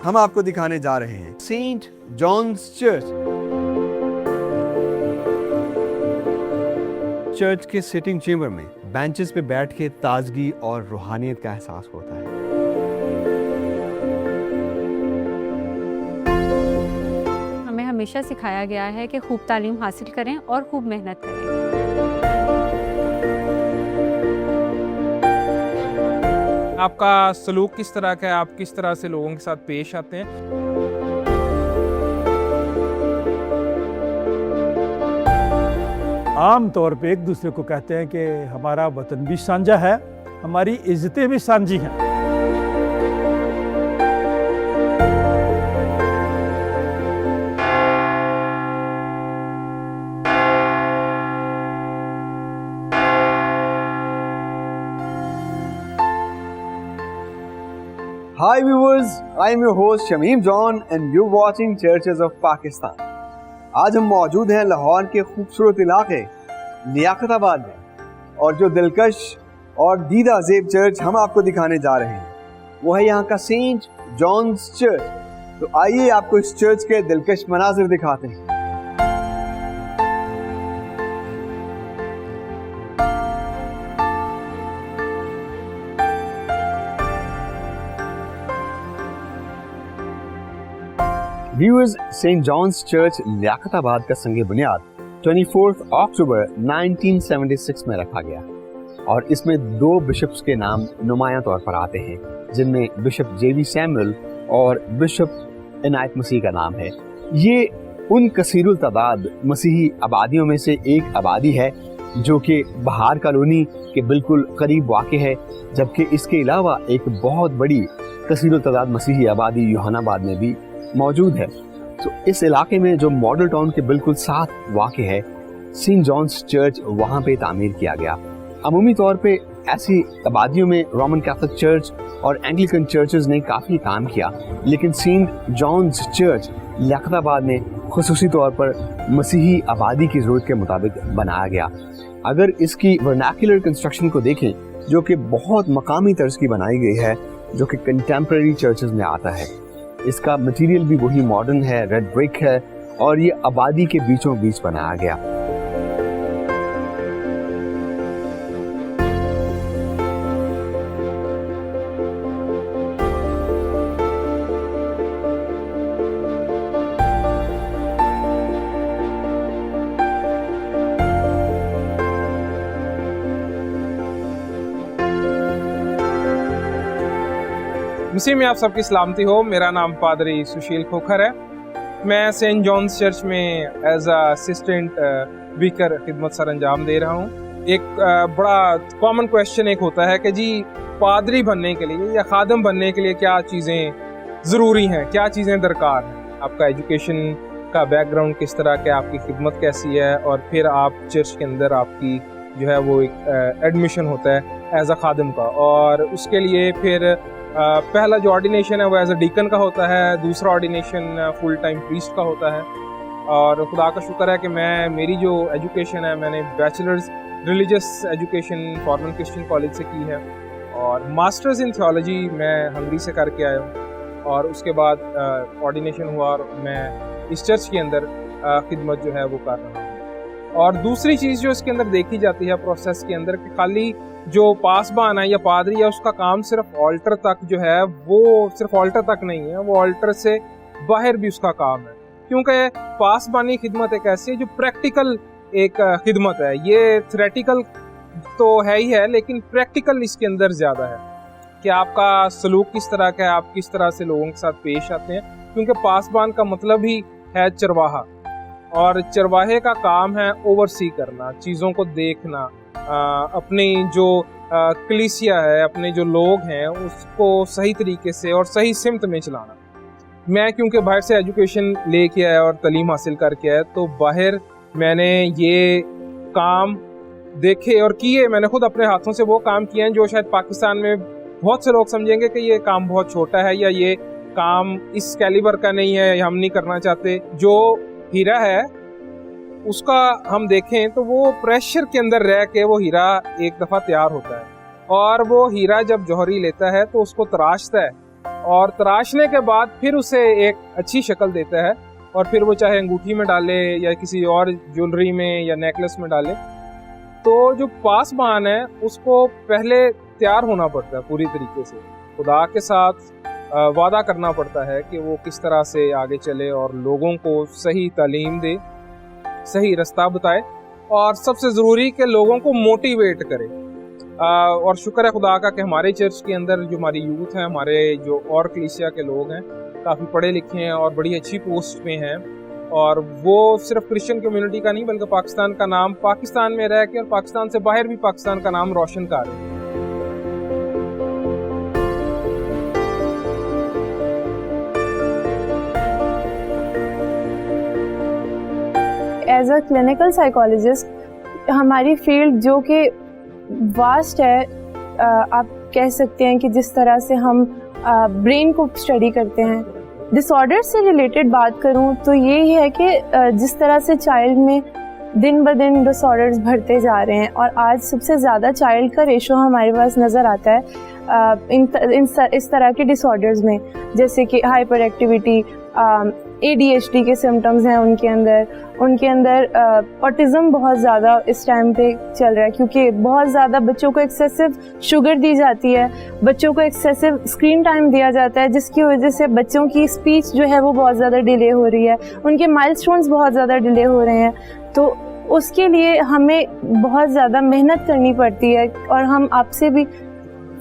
ہم آپ کو دکھانے جا رہے ہیں سینٹ جانز چرچ. چرچ کے سٹنگ چیمبر میں بینچز پہ بیٹھ کے تازگی اور روحانیت کا احساس ہوتا ہے. ہمیں ہمیشہ سکھایا گیا ہے کہ خوب تعلیم حاصل کریں اور خوب محنت کریں. آپ کا سلوک کس طرح کا ہے، آپ کس طرح سے لوگوں کے ساتھ پیش آتے ہیں. عام طور پہ ایک دوسرے کو کہتے ہیں کہ ہمارا وطن بھی سانجا ہے، ہماری عزتیں بھی سانجی ہیں. Hi viewers, I am your host Shamim John and you're watching Churches of Pakistan. آج ہم موجود ہیں لاہور کے خوبصورت علاقے لیاقت آباد میں، اور جو دلکش اور دیدہ زیب چرچ ہم آپ کو دکھانے جا رہے ہیں وہ ہے یہاں کا سینٹ جانز چرچ. تو آئیے آپ کو اس چرچ کے دلکش مناظر دکھاتے ہیں. ویورز، سینٹ جانز چرچ لیاقت آباد کا سنگ بنیاد 24 اکتوبر 1976 میں رکھا گیا، اور اس میں 2 بشپس کے نام نمایاں طور پر آتے ہیں، جن میں بشپ جے وی سیمول اور بشپ عنایت مسیح کا نام ہے. یہ ان کثیر التعداد مسیحی آبادیوں میں سے ایک آبادی ہے جو کہ بہار کالونی کے بالکل قریب واقع ہے، جبکہ اس کے علاوہ ایک بہت بڑی کثیر التعداد مسیحی آبادی یوحنا آباد میں بھی موجود ہے. تو اس علاقے میں جو ماڈل ٹاؤن کے بالکل ساتھ واقع ہے، سینٹ جانز چرچ وہاں پہ تعمیر کیا گیا. عمومی طور پہ ایسی آبادیوں میں رومن کیتھولک چرچ اور اینگلیکن چرچز نے کافی کام کیا، لیکن سینٹ جانز چرچ لیاقت آباد میں خصوصی طور پر مسیحی آبادی کی ضرورت کے مطابق بنایا گیا. اگر اس کی ورنیکولر کنسٹرکشن کو دیکھیں، جو کہ بہت مقامی طرز کی بنائی گئی ہے، جو کہ کنٹمپریری چرچز میں آتا ہے، اس کا مٹیریل بھی وہی ماڈرن ہے، ریڈ برک ہے، اور یہ آبادی کے بیچوں بیچ بنایا گیا. مسیح میں آپ سب کی سلامتی ہو. میرا نام پادری سشیل کھوکھر ہے. میں سینٹ جانز چرچ میں ایز اے اسسٹنٹ ویکر خدمت سر انجام دے رہا ہوں. ایک بڑا کامن کویشچن ایک ہوتا ہے کہ جی پادری بننے کے لیے یا خادم بننے کے لیے کیا چیزیں ضروری ہیں، کیا چیزیں درکار ہیں. آپ کا ایجوکیشن کا بیک گراؤنڈ کس طرح کا، آپ کی خدمت کیسی ہے، اور پھر آپ چرچ کے اندر آپ کی جو ہے وہ ایک ایڈمیشن ہوتا ہے ایز اے خادم کا. اور اس کے لیے پھر پہلا جو آرڈینیشن ہے وہ ایز اے ڈیکن کا ہوتا ہے، دوسرا آرڈینیشن فل ٹائم پریسٹ کا ہوتا ہے. اور خدا کا شکر ہے کہ میری جو ایجوکیشن ہے، میں نے بیچلرز ریلیجس ایجوکیشن فارمن کرسچن کالج سے کی ہے، اور ماسٹرز ان تھیولوجی میں ہنگری سے کر کے آیا ہوں. اور اس کے بعد آرڈینیشن ہوا اور میں اس چرچ کے اندر خدمت جو ہے وہ کر رہا ہوں. اور دوسری چیز جو اس کے اندر دیکھی جاتی ہے پروسیس کے اندر، کہ خالی جو پاسبان ہے یا پادری ہے اس کا کام صرف آلٹر تک جو ہے وہ صرف آلٹر تک نہیں ہے، وہ آلٹر سے باہر بھی اس کا کام ہے. کیونکہ پاسبانی خدمت ایک ایسی ہے جو پریکٹیکل ایک خدمت ہے. یہ تھیوریٹیکل تو ہے ہی ہے، لیکن پریکٹیکل اس کے اندر زیادہ ہے کہ آپ کا سلوک کس طرح کا ہے، آپ کس طرح سے لوگوں کے ساتھ پیش آتے ہیں. کیونکہ پاسبان کا مطلب ہی ہے چرواہا، اور چرواہے کا کام ہے اوورسی کرنا، چیزوں کو دیکھنا، اپنی جو کلیسیا ہے، اپنے جو لوگ ہیں اس کو صحیح طریقے سے اور صحیح سمت میں چلانا. میں کیونکہ باہر سے ایجوکیشن لے کے آیا اور تعلیم حاصل کر کے آیا، تو باہر میں نے یہ کام دیکھے اور کیے. میں نے خود اپنے ہاتھوں سے وہ کام کیے ہیں جو شاید پاکستان میں بہت سے لوگ سمجھیں گے کہ یہ کام بہت چھوٹا ہے یا یہ کام اس کیلیبر کا نہیں ہے، ہم نہیں کرنا چاہتے. جو ہیرا ہے اس کا ہم دیکھیں تو وہ پریشر کے اندر رہ کے وہ ہیرا ایک دفعہ تیار ہوتا ہے، اور وہ ہیرا جب جوہری لیتا ہے تو اس کو تراشتا ہے اور تراشنے کے بعد پھر اسے ایک اچھی شکل دیتا ہے, اور پھر وہ چاہے انگوٹھی میں ڈالے یا کسی اور جولری میں یا نیکلس میں ڈالے. تو جو پاسبان ہے اس کو پہلے تیار ہونا پڑتا ہے پوری طریقے سے, خدا کے ساتھ وعدہ کرنا پڑتا ہے کہ وہ کس طرح سے آگے چلے اور لوگوں کو صحیح تعلیم دے, صحیح رستہ بتائے, اور سب سے ضروری کہ لوگوں کو موٹیویٹ کرے. اور شکر ہے خدا کا کہ ہمارے چرچ کے اندر جو ہماری یوتھ ہیں, ہمارے جو اور کلیسیا کے لوگ ہیں, کافی پڑھے لکھے ہیں اور بڑی اچھی پوسٹ پہ ہیں, اور وہ صرف کرسچن کمیونٹی کا نہیں بلکہ پاکستان کا نام پاکستان میں رہ کے اور پاکستان سے باہر بھی پاکستان کا نام روشن کر رہے ہیں. ایز اے کلینکل سائیکالوجسٹ ہماری فیلڈ جو کہ واسٹ ہے, آپ کہہ سکتے ہیں کہ جس طرح سے ہم برین کو اسٹڈی کرتے ہیں. ڈس آرڈر سے ریلیٹڈ بات کروں تو یہی ہے کہ جس طرح سے چائلڈ میں دن بہ دن ڈس آرڈرز بڑھتے جا رہے ہیں, اور آج سب سے زیادہ چائلڈ کا ریشو ہمارے پاس نظر آتا ہے اس طرح کے ڈس آرڈرز میں, جیسے کہ ہائپر ایکٹیویٹی, ADHD کے سمٹمز ہیں ان کے اندر آٹزم بہت زیادہ اس ٹائم پہ چل رہا ہے, کیونکہ بہت زیادہ بچوں کو ایکسیسو شوگر دی جاتی ہے, بچوں کو ایکسیسو اسکرین ٹائم دیا جاتا ہے, جس کی وجہ سے بچوں کی اسپیچ جو ہے وہ بہت زیادہ ڈیلے ہو رہی ہے, ان کے مائل اسٹونز بہت زیادہ ڈیلے ہو رہے ہیں. تو اس کے لیے ہمیں بہت زیادہ محنت کرنی پڑتی ہے, اور ہم آپ سے بھی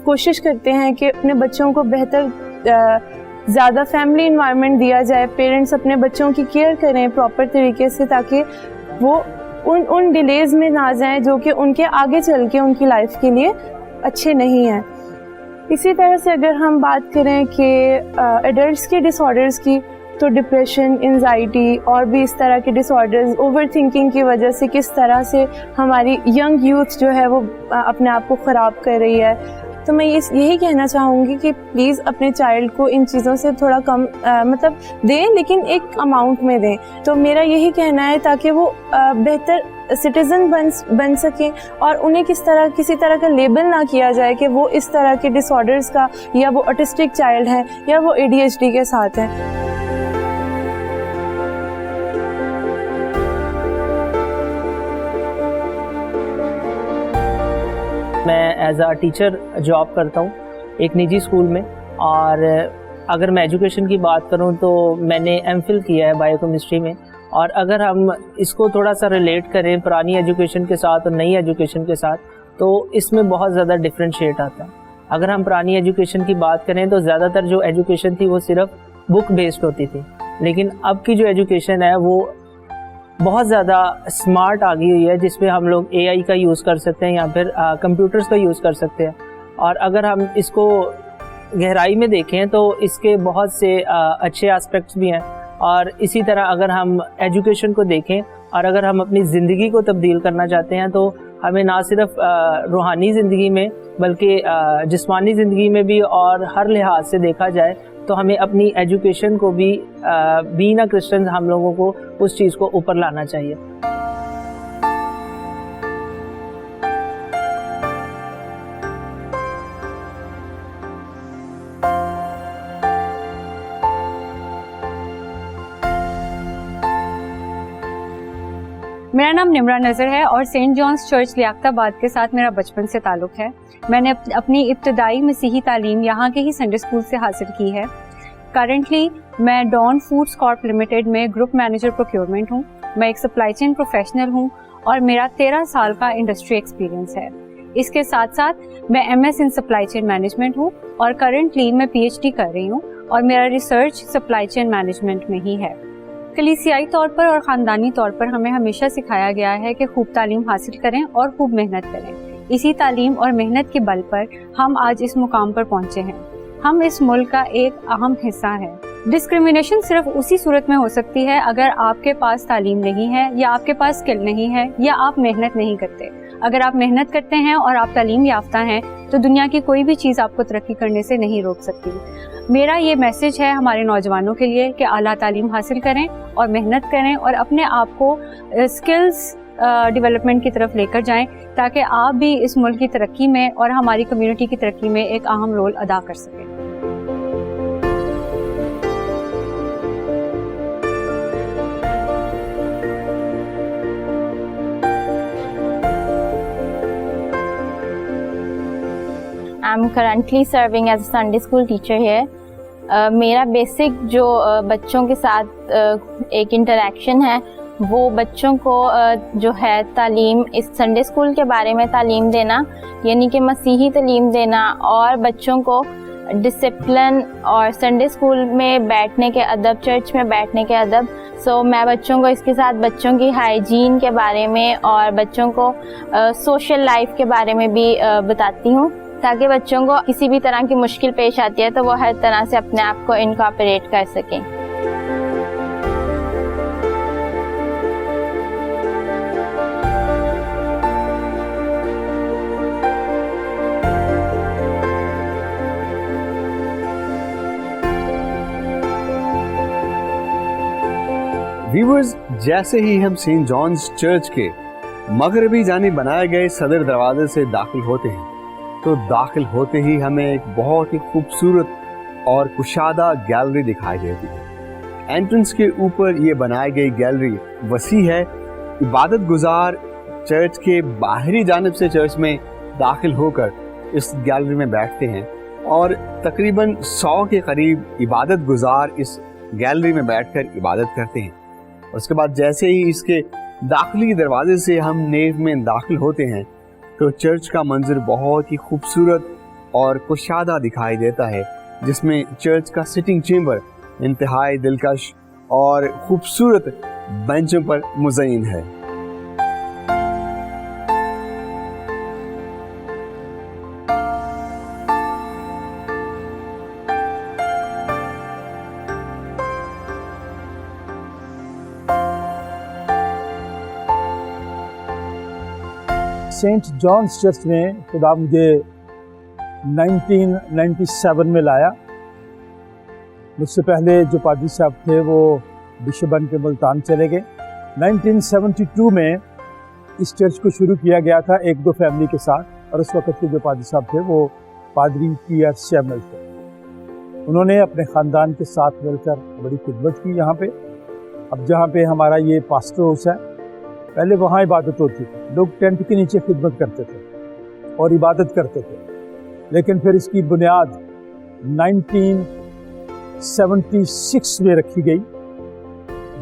کوشش کرتے ہیں کہ اپنے بچوں کو بہتر زیادہ فیملی انوائرمنٹ دیا جائے, پیرنٹس اپنے بچوں کی کیئر کریں پراپر طریقے سے, تاکہ وہ ان ڈیلیز میں نہ جائیں جو کہ ان کے آگے چل کے ان کی لائف کے لیے اچھے نہیں ہیں. اسی طرح سے اگر ہم بات کریں کہ ایڈلٹس کے ڈس آرڈرز کی, تو ڈپریشن, انزائٹی اور بھی اس طرح کے ڈس آرڈرز, اوور تھنکنگ کی وجہ سے کس طرح سے ہماری ینگ یوتھ جو ہے وہ اپنے آپ کو خراب کر رہی ہے. تو میں یہی کہنا چاہوں گی کہ پلیز اپنے چائلڈ کو ان چیزوں سے تھوڑا کم مطلب دیں, لیکن ایک اماؤنٹ میں دیں. تو میرا یہی کہنا ہے تاکہ وہ بہتر سٹیزن بن سکیں, اور انہیں کسی طرح کا لیبل نہ کیا جائے کہ وہ اس طرح کے ڈس آرڈرز کا, یا وہ آٹسٹک چائلڈ ہیں, یا وہ ADHD کے ساتھ ہیں. میں ایز اے ٹیچر جاب کرتا ہوں ایک نجی اسکول میں, اور اگر میں ایجوکیشن کی بات کروں تو میں نے M.Phil کیا ہے بایو کیمسٹری میں. اور اگر ہم اس کو تھوڑا سا ریلیٹ کریں پرانی ایجوکیشن کے ساتھ اور نئی ایجوکیشن کے ساتھ, تو اس میں بہت زیادہ ڈفرینشیٹ آتا ہے. اگر ہم پرانی ایجوکیشن کی بات کریں تو زیادہ تر جو ایجوکیشن تھی وہ صرف بک بیسڈ ہوتی تھی, لیکن اب کی جو ایجوکیشن ہے وہ بہت زیادہ اسمارٹ آ گئی ہوئی ہے, جس میں ہم لوگ AI کا یوز کر سکتے ہیں یا پھر کمپیوٹرز کا یوز کر سکتے ہیں. اور اگر ہم اس کو گہرائی میں دیکھیں تو اس کے بہت سے اچھے اسپیکٹس بھی ہیں. اور اسی طرح اگر ہم ایجوکیشن کو دیکھیں اور اگر ہم اپنی زندگی کو تبدیل کرنا چاہتے ہیں, تو ہمیں نہ صرف روحانی زندگی میں بلکہ جسمانی زندگی میں بھی اور ہر لحاظ سے دیکھا جائے تو ہمیں اپنی ایجوکیشن کو بھی بین اے کرسچن ہم لوگوں کو اس چیز کو اوپر لانا چاہیے. میرا نام نمرا نظر ہے اور سینٹ جانس چرچ لیاقت آباد کے ساتھ میرا بچپن سے تعلق ہے. میں نے اپنی ابتدائی مسیحی تعلیم یہاں کے ہی سنڈے اسکول سے حاصل کی ہے. کرنٹلی میں ڈان فوڈس کارپ لمیٹڈ میں گروپ مینیجر پروکیورمنٹ ہوں. میں ایک سپلائی چین پروفیشنل ہوں اور میرا 13 سال کا انڈسٹری ایکسپیرینس ہے. اس کے ساتھ ساتھ میں MS ان سپلائی چین مینجمنٹ ہوں اور کرنٹلی میں PhD کر رہی ہوں اور میرا ریسرچ سپلائی چین مینجمنٹ میں ہی ہے. کلیسیائی طور پر اور خاندانی طور پر ہمیں ہمیشہ سکھایا گیا ہے کہ خوب تعلیم حاصل کریں اور خوب محنت کریں. اسی تعلیم اور محنت کے بل پر ہم آج اس مقام پر پہنچے ہیں. ہم اس ملک کا ایک اہم حصہ ہیں. ڈسکریمنیشن صرف اسی صورت میں ہو سکتی ہے اگر آپ کے پاس تعلیم نہیں ہے یا آپ کے پاس اسکل نہیں ہے یا آپ محنت نہیں کرتے. اگر آپ محنت کرتے ہیں اور آپ تعلیم یافتہ ہیں تو دنیا کی کوئی بھی چیز آپ کو ترقی کرنے سے نہیں روک سکتی. میرا یہ میسج ہے ہمارے نوجوانوں کے لیے کہ اعلیٰ تعلیم حاصل کریں اور محنت کریں اور اپنے آپ کو اسکلز ڈیولپمنٹ کی طرف لے کر جائیں تاکہ آپ بھی اس ملک کی ترقی میں اور ہماری کمیونٹی کی ترقی میں ایک اہم رول ادا کر سکیں. I'm currently serving as a Sunday school teacher here. मेरा बेसिक जो बच्चों के साथ एक इंटरेक्शन है वो बच्चों को जो है तालीम, इस संडे स्कूल के बारे में तालीम देना, यानी कि मसीही तालीम देना और बच्चों को डिसिप्लिन और संडे स्कूल में बैठने के अदब, चर्च में बैठने के अदब। सो मैं बच्चों को इसके साथ बच्चों की हाइजीन के बारे में और बच्चों को सोशल लाइफ के बारे में भी बताती हूँ, ताकि बच्चों को किसी भी तरह की मुश्किल पेश आती है तो वो हर तरह से अपने आप को इनकॉर्पोरेट कर सकें। व्यूअर्स, जैसे ही हम सेंट जॉन्स चर्च के मगरबी जानिब बनाए गए सदर दरवाजे से दाखिल होते हैं तो दाखिल होते ही हमें एक बहुत ही खूबसूरत और कुशादा गैलरी दिखाई देती है। एंट्रेंस के ऊपर ये बनाई गई गैलरी वसी है। इबादत गुजार चर्च के बाहरी जानिब से चर्च में दाखिल होकर इस गैलरी में बैठते हैं और तकरीबन 100 के करीब इबादत गुजार इस गैलरी में बैठकर इबादत करते हैं। उसके बाद जैसे ही इसके दाखिली दरवाजे से हम नेव में दाखिल होते हैं तो चर्च का मंजर बहुत ही खूबसूरत और कुशादा दिखाई देता है, जिसमें चर्च का सिटिंग चेंबर इंतहाई दिलकश और खूबसूरत बेंचों पर मुज़य्यन है। सेंट जॉन्स चर्च में खुदा मुझे 1997 में लाया। मुझसे पहले जो पादरी साहब थे वो बिशप बन के मुल्तान चले गए। 1972 में इस चर्च को शुरू किया गया था एक दो फैमिली के साथ, और उस वक्त के जो पादरी साहब थे वो पादरी पीयर सैमुअल थे। उन्होंने अपने ख़ानदान के साथ मिलकर बड़ी खिदमत की यहाँ पे। अब जहाँ पे हमारा ये पास्टर हाउस है, पहले वहाँ इबादत होती थी, लोग टेंट के नीचे खिदमत करते थे और इबादत करते थे। लेकिन फिर इसकी बुनियाद 1976 में रखी गई।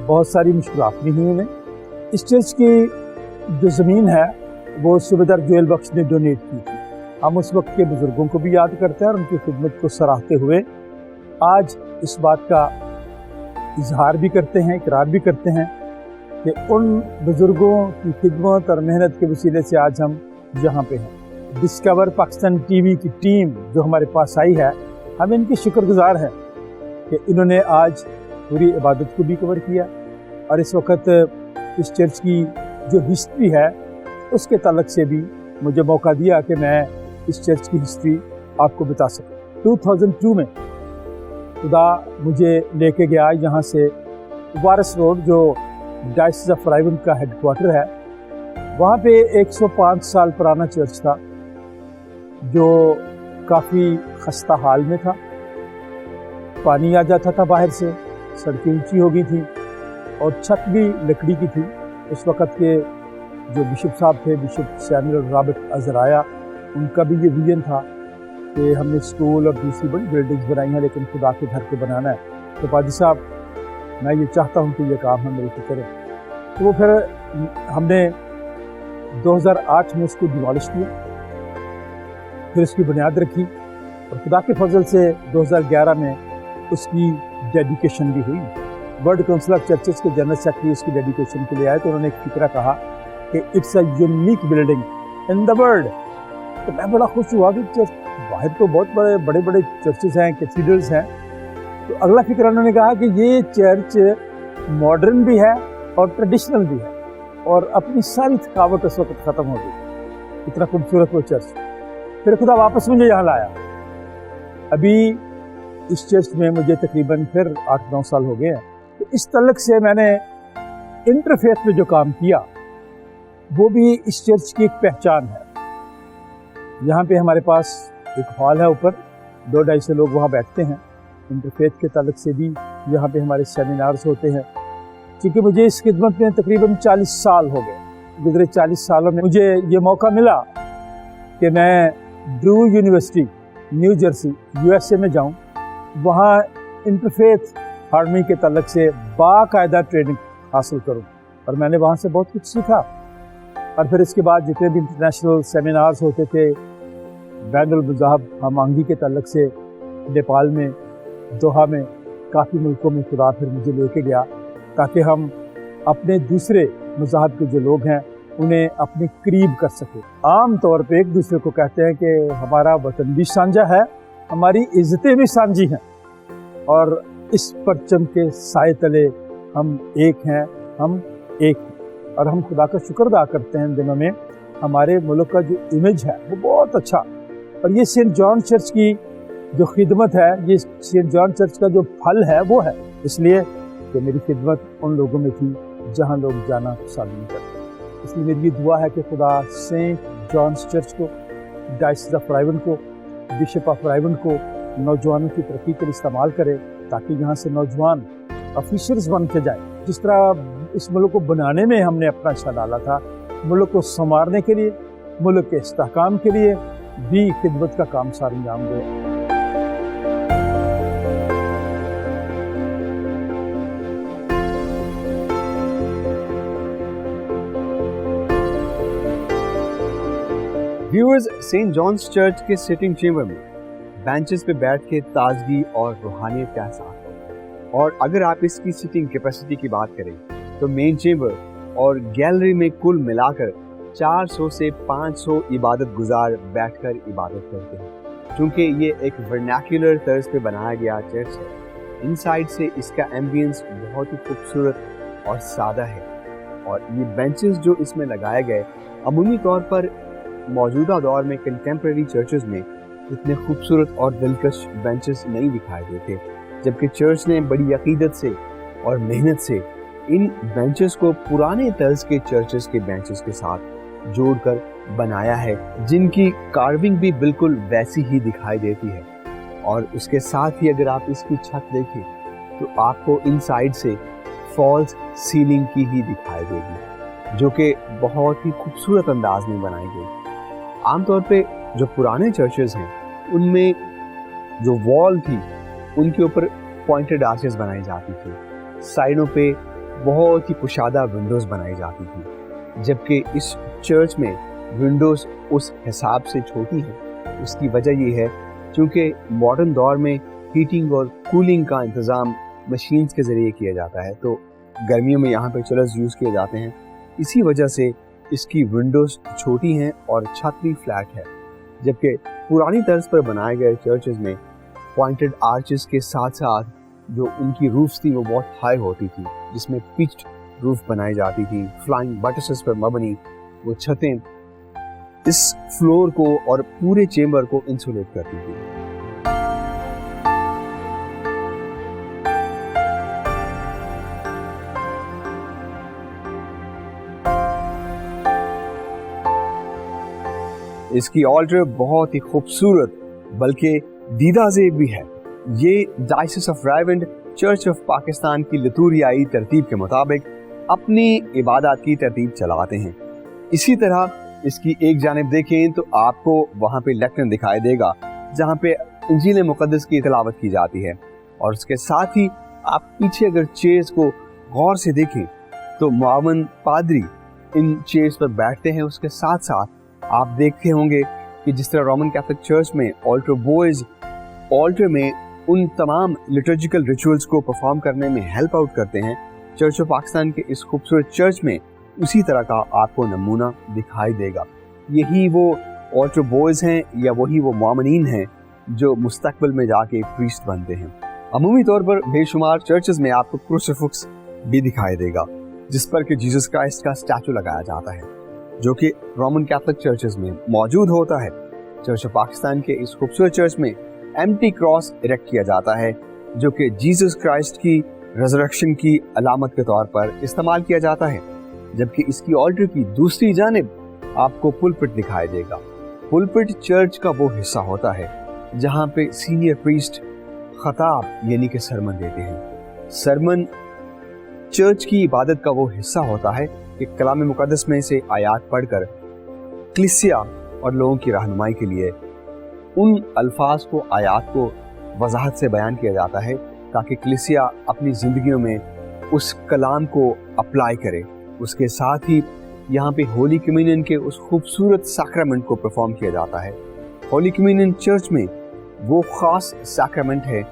बहुत सारी मुश्किलात भी हुई उन्हें। इस चर्च की जो ज़मीन है वो सूबेदार जोएल बख्श ने डोनेट की थी। हम उस वक्त के बुज़ुर्गों को भी याद करते हैं और उनकी खिदमत को सराहते हुए आज इस बात का इजहार भी करते हैं, इकरार भी करते हैं कि उन बुज़ुर्गों की खिदमत और मेहनत के वसीले से आज हम यहाँ पे हैं। डिस्कवर पाकिस्तान टीवी की टीम जो हमारे पास आई है, हम इनकी शुक्रगुजार हैं कि इन्होंने आज पूरी इबादत को भी कवर किया और इस वक्त इस चर्च की जो हिस्ट्री है उसके ताल्लुक से भी मुझे मौका दिया कि मैं इस चर्च की हिस्ट्री आपको बता सकूं। 2002 में खुदा मुझे लेके गया यहाँ से वारिस रोड जो डायसिस ऑफ रायबन का हेडक्वार्टर है, वहाँ पे 105 साल पुराना चर्च था जो काफ़ी खस्ता हाल में था। पानी आ जाता था बाहर से, सड़कें ऊंची हो गई थी और छत भी लकड़ी की थी। उस वक़्त के जो बिशप साहब थे, बिशप सैमुअल रॉबर्ट अज़राया, उनका भी ये विजन था कि हमने स्कूल और दूसरी बड़ी बिल्डिंग्स बनाई हैं लेकिन खुदा के घर को बनाना है। तो पादी साहब, मैं ये चाहता हूँ कि ये काम हम मिलकर करें। तो वो फिर हमने 2008 में उसको डिमॉलिश किया, फिर उसकी बुनियाद रखी और खुदा के फजल से 2011 में उसकी डेडिकेशन भी हुई। वर्ल्ड काउंसिल ऑफ चर्चेस के जनरल सेक्रेटरी उसकी डेडिकेशन के लिए आए तो उन्होंने एक फिक्रा कहा कि it's a unique building in the world. तो मैं बड़ा खुश हुआ कि चर्च बाहर तो बहुत बड़े बड़े चर्चेस हैं, कैथीड्रल्स हैं। तो अगला फिक्र उन्होंने कहा कि ये चर्च मॉडर्न भी है और ट्रेडिशनल भी है और अपनी सारी थकावट उस वक्त ख़त्म हो गई। इतना खूबसूरत वो चर्च। फिर खुदा वापस मुझे यहाँ लाया। अभी इस चर्च में मुझे तकरीबन फिर 8-9 साल हो गए हैं। तो इस तलक से मैंने इंटरफेथ में जो काम किया वो भी इस चर्च की एक पहचान है। यहाँ पे हमारे पास एक हॉल है, ऊपर 200-250 लोग वहाँ बैठते हैं। इंटरफेथ के ताल्लुक से भी यहाँ पे हमारे सेमिनार्स होते हैं। क्योंकि मुझे इस खिदमत में तकरीबन 40 साल हो गए। गुजरे 40 सालों में मुझे ये मौका मिला कि मैं Drew university new Jersey USA में जाऊं, वहाँ इंटरफेथ फार्मिंग के तल्लक से बाकायदा ट्रेनिंग हासिल करूं, और मैंने वहाँ से बहुत कुछ सीखा। और फिर इसके बाद जितने भी इंटरनेशनल सेमिनार्स होते थे बैनुल मज़ाहब हमांगी के तल्लक से, नेपाल में, दोहा में, काफ़ी मुल्कों में खुदा फिर मुझे लेके गया ताकि हम अपने दूसरे मज़ाहब के जो लोग हैं उन्हें अपने करीब कर सके। आम तौर पे एक दूसरे को कहते हैं कि हमारा वतन भी साझा है, हमारी इज़्ज़तें भी साझी हैं, और इस परचम के साए तले हम एक हैं, हम एक हैं। और हम खुदा का शुक्र अदा करते हैं इन दिनों में हमारे मुल्क का जो इमेज है वो बहुत अच्छा, और ये सेंट जॉन चर्च की जो खिदमत है, ये सेंट जॉन चर्च का जो फल है वो है, इसलिए कि मेरी खिदमत उन लोगों में थी जहाँ लोग जाना पसंद नहीं करते। इसलिए मेरी ये दुआ है कि खुदा सेंट जॉन्स चर्च को, डायसिस ऑफ रायवन को, बिशप ऑफ रायवन को नौजवानों की तरक्की के लिए इस्तेमाल करे, ताकि यहाँ से नौजवान ऑफिसर्स बन के जाए। जिस तरह इस मुल्क को बनाने में हमने अपना हिस्सा डाला था, मुल्क को संवारने के लिए, मुल्क के इस्तेहकाम के लिए भी खिदमत का काम सार अंजाम दे। व्यूअर्स, सेंट जॉन्स चर्च के सिटिंग चेंबर में बेंचेस पे बैठ के ताजगी और रूहानियत का एहसास हो। और अगर आप इसकी सिटिंग कैपेसिटी की बात करें तो मेन चेंबर और गैलरी में कुल मिलाकर 400 से 500 इबादत गुजार बैठकर इबादत करते हैं। क्योंकि ये एक वर्नैक्युलर तर्ज पे बनाया गया चर्च है, इनसाइड से इसका एम्बियंस बहुत ही खूबसूरत और सादा है। और ये बेंचेस जो इसमें लगाए गए, अमूमी तौर पर मौजूदा दौर में कंटेम्प्रेरी चर्चेस में इतने खूबसूरत और दिलकश बेंचेस नहीं दिखाई देते, जबकि चर्च ने बड़ी अकीदत से और मेहनत से इन बेंचेस को पुराने तर्ज के चर्चेस के बेंचेस के साथ जोड़कर बनाया है, जिनकी कार्विंग भी बिल्कुल वैसी ही दिखाई देती है। और उसके साथ ही अगर आप इसकी छत देखें तो आपको इनसाइड से फॉल्स सीलिंग की ही दिखाई देगी, जो कि बहुत ही खूबसूरत अंदाज में बनाई गई। आमतौर पे जो पुराने चर्चेस हैं उनमें जो वॉल थी उनके ऊपर पॉइंटेड आर्चेस बनाई जाती थी, साइडों पे बहुत ही कुशादा विंडोज बनाई जाती थी, जबकि इस चर्च में विंडोज उस हिसाब से छोटी हैं। उसकी वजह ये है क्योंकि मॉडर्न दौर में हीटिंग और कूलिंग का इंतज़ाम मशीन्स के ज़रिए किया जाता है, तो गर्मियों में यहाँ पे चिलर्स यूज़ किए जाते हैं। इसी वजह से इसकी विंडोज छोटी हैं और छत भी फ्लैट है, जबकि पुरानी तर्ज पर बनाए गए चर्चेज में पॉइंटेड आर्चेस के साथ साथ जो उनकी रूफ्स थी वो बहुत हाई होती थी, जिसमें पिच्ड रूफ बनाई जाती थी, फ्लाइंग बटसेस पर मबनी वो छतें इस फ्लोर को और पूरे चेंबर को इंसुलेट करती थी। इसकी ऑल्टर बहुत ही खूबसूरत बल्कि दीदाज़ेब भी है। ये diocese of Raiwind church of Pakistan की लितूरियाई तरतीब के मुताबिक अपनी इबादत की तरतीब चलाते हैं। इसी तरह इसकी एक जानिब देखें तो आपको वहाँ पे लेक्टर्न दिखाई देगा जहाँ पे इंजील मुक़द्दस की तिलावत की जाती है, और उसके साथ ही आप पीछे अगर चेयर्स को गौर से देखें तो मुआवन पादरी इन चेयर्स पर बैठते हैं। उसके साथ साथ आप देखते होंगे कि जिस तरह रोमन कैथोलिक चर्च में ऑल्टर बॉयज ऑल्टर में उन तमाम लिटर्जिकल रिचुअल्स को परफॉर्म करने में हेल्प आउट करते हैं, चर्च ऑफ पाकिस्तान के इस खूबसूरत चर्च में उसी तरह का आपको नमूना दिखाई देगा। यही वो ऑल्टर बॉयज हैं या वही वो मुआमिनीन हैं जो मुस्तकबिल में जाके प्रीस्ट बनते हैं। अमूमी तौर पर बेशुमार चर्चेस में आपको क्रूसिफिक्स भी दिखाई देगा जिस पर कि जीसस क्राइस्ट का स्टैचू लगाया जाता है, जो कि रोमन कैथोलिक चर्चेस में मौजूद होता है। चर्च ऑफ पाकिस्तान के इस खूबसूरत चर्च में एम्प्टी क्रॉस इरेक्ट किया जाता है, जो कि जीसस क्राइस्ट की रिजरेक्शन की अलामत के तौर पर इस्तेमाल किया जाता है, जबकि इसकी ऑल्टर की दूसरी जानिब आपको पुलपिट दिखाई देगा। पुलपिट चर्च का वो हिस्सा होता है जहाँ पे सीनियर प्रीस्ट खताब यानी कि सरमन देते हैं। सरमन चर्च की इबादत का वो हिस्सा होता है कि कलाम मुक़द्दस में से आयात पढ़कर कलीसिया और लोगों की रहनुमाई के लिए उन अल्फाज को, आयात को वजाहत से बयान किया जाता है ताकि कलीसिया अपनी ज़िंदगियों में उस कलाम को अप्लाई करे। उसके साथ ही यहाँ पे होली कम्युनियन के उस खूबसूरत सैक्रामेंट को परफॉर्म किया जाता है। होली कम्युनियन चर्च में वो ख़ास सैक्रामेंट है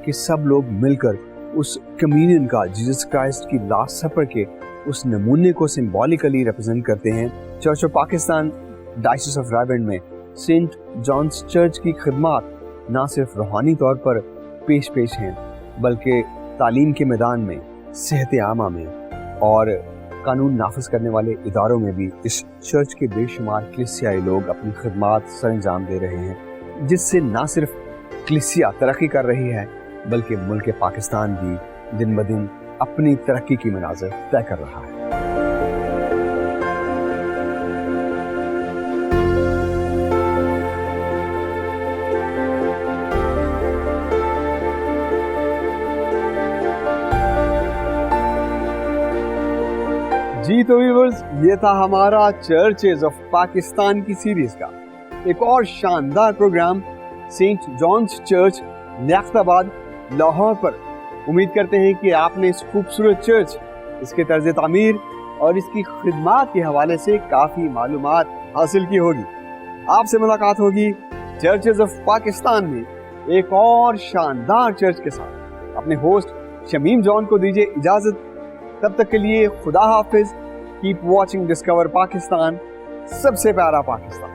कि सब लोग मिलकर उस कम्युनियन का, जीसस क्राइस्ट की लास्ट सपर के उस नमूने को सिंबॉलिकली रिप्रेजेंट करते हैं। Church of Pakistan diocese of Raiwind में सेंट जॉन्स चर्च की खिदमत ना सिर्फ रूहानी तौर पर पेश हैं बल्कि तालीम के मैदान में, सेहत आमा में और कानून नाफिज करने वाले इदारों में भी इस चर्च के बेशुमार कलीसियाई लोग अपनी खिदमत सरअंजाम दे रहे हैं, जिससे ना सिर्फ कलीसिया तरक्की कर रही है बल्कि मुल्क पाकिस्तान भी दिन ब दिन अपनी तरक्की की मनाज़िर तय कर रहा है। जी तो व्यूअर्स, ये था हमारा चर्चेज ऑफ पाकिस्तान की सीरीज का एक और शानदार program Saint John's church Liaquatabad Lahore पर। उम्मीद करते हैं कि आपने इस खूबसूरत चर्च, इसके तर्ज तामीर और इसकी खिदमत के हवाले से काफ़ी मालूमात हासिल की होगी। आपसे मुलाकात होगी चर्चेज ऑफ पाकिस्तान में एक और शानदार चर्च के साथ। अपने होस्ट शमीम जॉन को दीजिए इजाज़त। तब तक के लिए खुदा हाफिज। कीप वॉचिंग डिस्कवर पाकिस्तान, सबसे प्यारा पाकिस्तान।